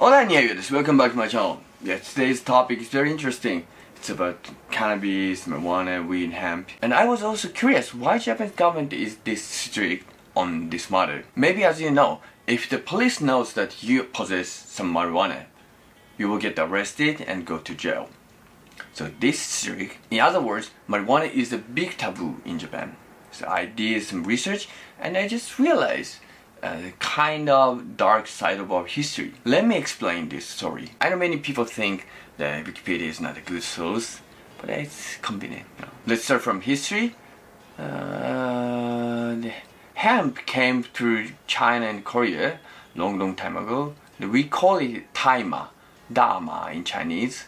Hola Nihao Yuya, welcome back to my channel. Yeah, today's topic is very interesting. It's about cannabis, marijuana, weed, hemp. And I was also curious why Japanese government is this strict on this matter. Maybe as you know, if the police knows that you possess some marijuana, you will get arrested and go to jail. So this strict, in other words, marijuana is a big taboo in Japan. So I did some research and I just realized the kind of dark side of our history. Let me explain this story. I know many people think that Wikipedia is not a good source, but it's convenient. Let's start from history. The hemp came through China and Korea long time ago. We call it taima, dama in Chinese,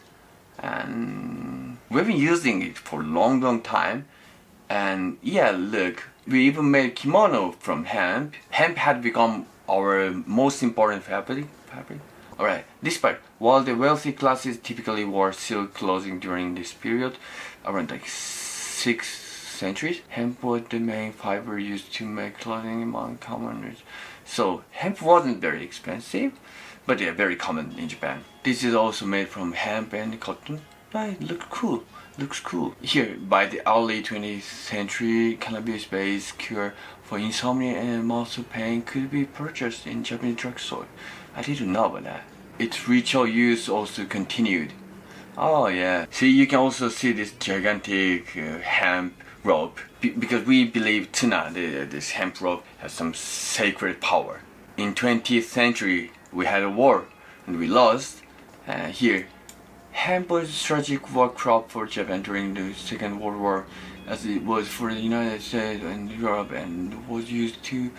and we've been using it for a long time. And yeah, look, we even made kimono from hemp. Hemp had become our most important fabric. Alright, this part. While the wealthy classes typically wore silk clothing during this period, around like 6th century, hemp was the main fiber used to make clothing among commoners. So hemp wasn't very expensive, but yeah, very common in Japan. This is also made from hemp and cotton. It looks cool. Here, by the early 20th century, cannabis-based cure for insomnia and muscle pain could be purchased in Japanese drugstore. I didn't know about that. Its ritual use also continued. Oh yeah. See, you can also see this gigantic hemp rope because we believe tuna, this hemp rope, has some sacred power. In 20th century, we had a war and we lost. Here, hemp was a strategic war crop for Japan during the Second World War, as it was for the United States and Europe, and was used to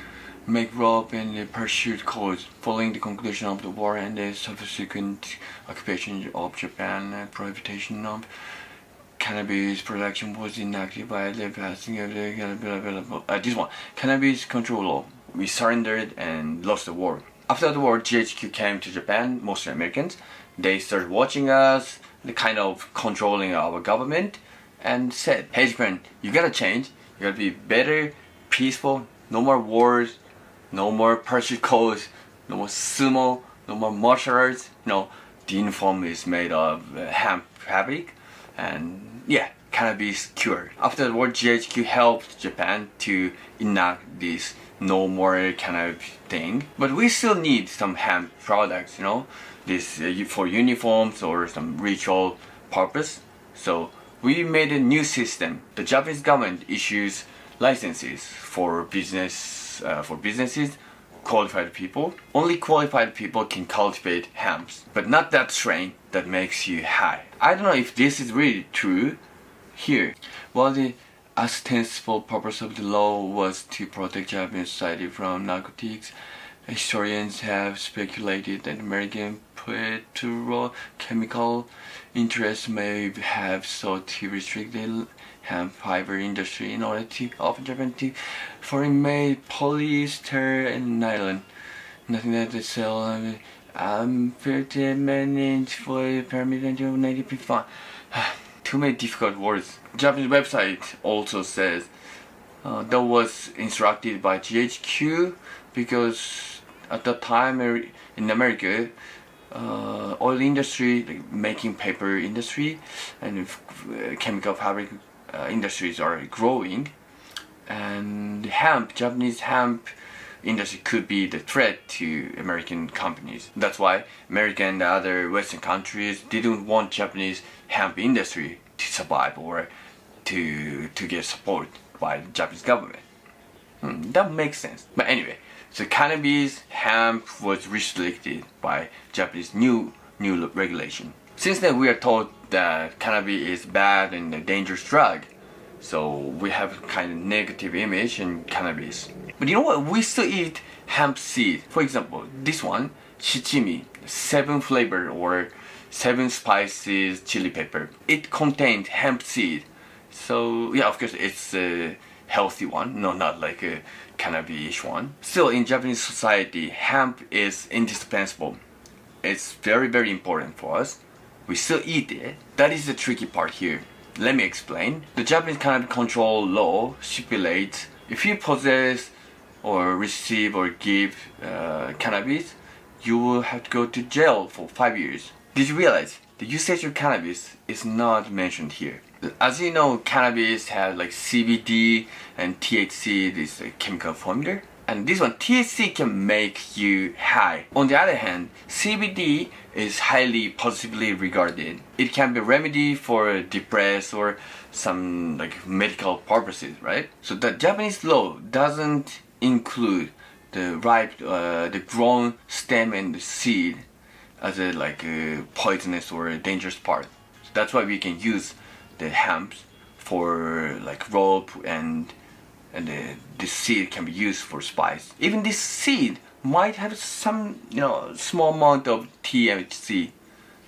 make rope and parachute codes. Following the conclusion of the war and the subsequent occupation of Japan and prohibition of cannabis production was enacted by the passing of the cannabis control law. We surrendered and lost the war. After the war, GHQ came to Japan, mostly Americans. They started watching us, kind of controlling our government, and said, hey Japan, you gotta change, you gotta be better, peaceful, no more wars, no more parachute codes, no more sumo, no more martial arts. The uniform is made of hemp fabric, and yeah, cannabis cure. After the war, GHQ helped Japan to enact this no more cannabis thing, but we still need some hemp products, this for uniforms or some ritual purpose. So we made a new system. The Japanese government issues licenses for businesses, qualified people. Only qualified people can cultivate hemps, but not that strain that makes you high. I don't know if this is really true here. Well, the ostensible purpose of the law was to protect Japanese society from narcotics. Historians have speculated that American petrochemical interests may have sought to restrict the hemp fiber industry in order to open Japan to foreign-made polyester and nylon. Nothing that they sell. 30 minutes for permit to 95. Too many difficult words. Japanese website also says that was instructed by GHQ because at that time in America, oil industry, like making paper industry and chemical fabric industries are growing, and Japanese hemp industry could be the threat to American companies. That's why America and other Western countries didn't want Japanese hemp industry to survive or to get support by the Japanese government. That makes sense. But anyway, so cannabis, hemp was restricted by Japanese new regulation. Since then, we are told that cannabis is bad and a dangerous drug. So we have kind of negative image in cannabis. But you know what? We still eat hemp seed. For example, this one, Shichimi, 7 flavor or 7 spices chili pepper. It contained hemp seed. So yeah, of course it's a healthy one, not like a cannabis one. Still, in Japanese society, hemp is indispensable. It's very important for us. We still eat it. That is the tricky part here. Let me explain. The Japanese cannabis control law stipulates if you possess or receive or give cannabis, you will have to go to jail for 5 years. Did you realize the usage of cannabis is not mentioned here? As you know, cannabis has like CBD and THC, this chemical formula. And this one, THC can make you high. On the other hand, CBD is highly positively regarded. It can be a remedy for depression or some like medical purposes, right? So the Japanese law doesn't include the ripe, the grown stem and the seed as a like a poisonous or a dangerous part. So that's why we can use the hemp for like rope and the seed can be used for spice. Even this seed might have some small amount of THC.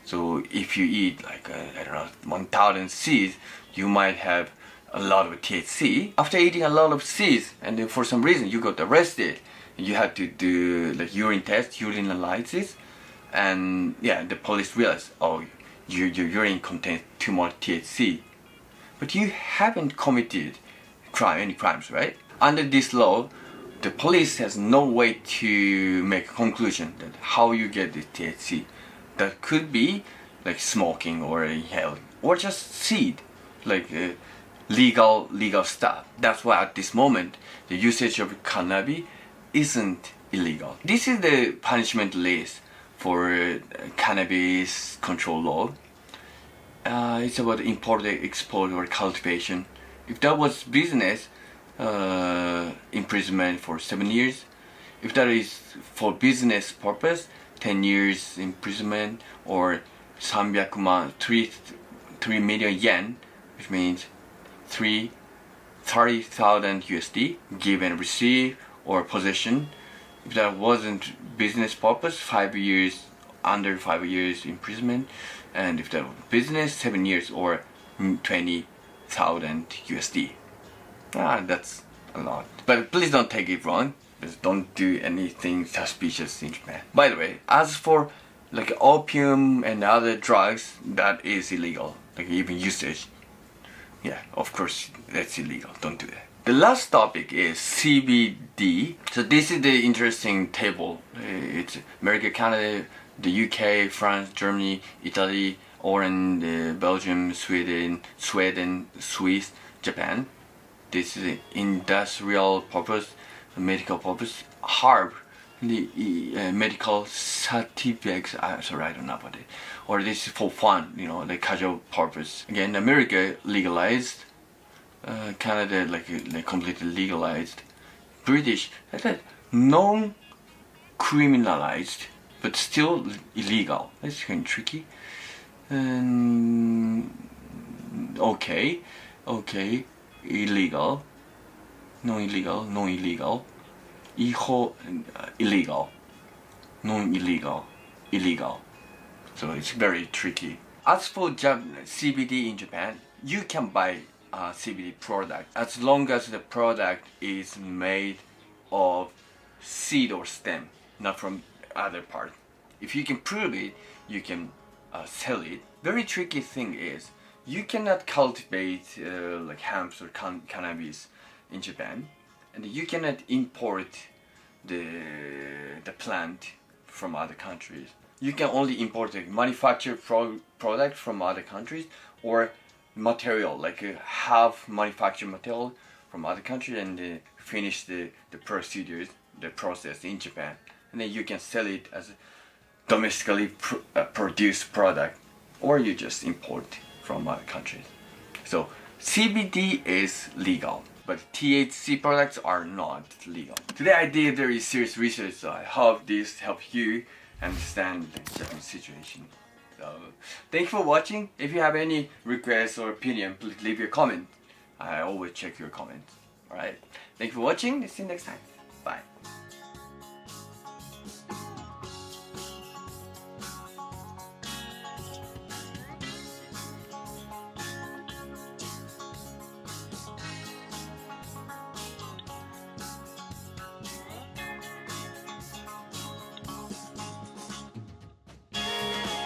So if you eat like I don't know 1,000 seeds, you might have a lot of THC. After eating a lot of seeds and then for some reason you got arrested, you had to do like urine test, urine analysis, and yeah, the police realized, oh, your urine contains too much THC, but you haven't committed any crimes, right? Under this law, the police has no way to make a conclusion that how you get the THC. That could be like smoking or inhaling or just seed, like legal stuff. That's why at this moment the usage of cannabis isn't illegal. This is the punishment list for cannabis control law. It's about import, export, or cultivation. If that was business, imprisonment for 7 years. If that is for business purpose, 10 years imprisonment or 3 million yen, which means 30,000 USD, give and receive or possession. If that wasn't business purpose, 5 years, under 5 years imprisonment, and if that was business, 7 years or 20,000 USD. That's a lot. But please don't take it wrong. Just don't do anything suspicious in Japan. By the way, as for like opium and other drugs, that is illegal. Like even usage. Yeah, of course that's illegal. Don't do that. The last topic is CBD. So this is the interesting table. It's America, Canada, the UK, France, Germany, Italy, Ireland, Belgium, Sweden, Swiss, Japan. This is industrial purpose, medical purpose, herb, the medical certificates. Sorry, I don't know about it. Or this is for fun, the casual purpose. Again, America legalized, Canada like completely legalized, British non-criminalized but still illegal. That's kind of tricky. Okay, illegal, non-illegal, illegal, non-illegal, illegal. So it's very tricky. As for CBD in Japan, you can buy CBD product as long as the product is made of seed or stem, not from other part. If you can prove it, you can sell it. Very tricky thing is you cannot cultivate like hemp or cannabis in Japan, and you cannot import the plant from other countries. You can only import a manufactured product from other countries or material, like half manufactured material from other countries and finish the procedures, the process in Japan, and then you can sell it as a domestically produced product, or you just import from other countries. So CBD is legal, but THC products are not legal. Today I did very serious research, so I hope this helps you understand the Japanese situation. So thank you for watching. If you have any requests or opinion, please leave your comment. I always check your comments. Alright, thank you for watching. See you next time. Bye.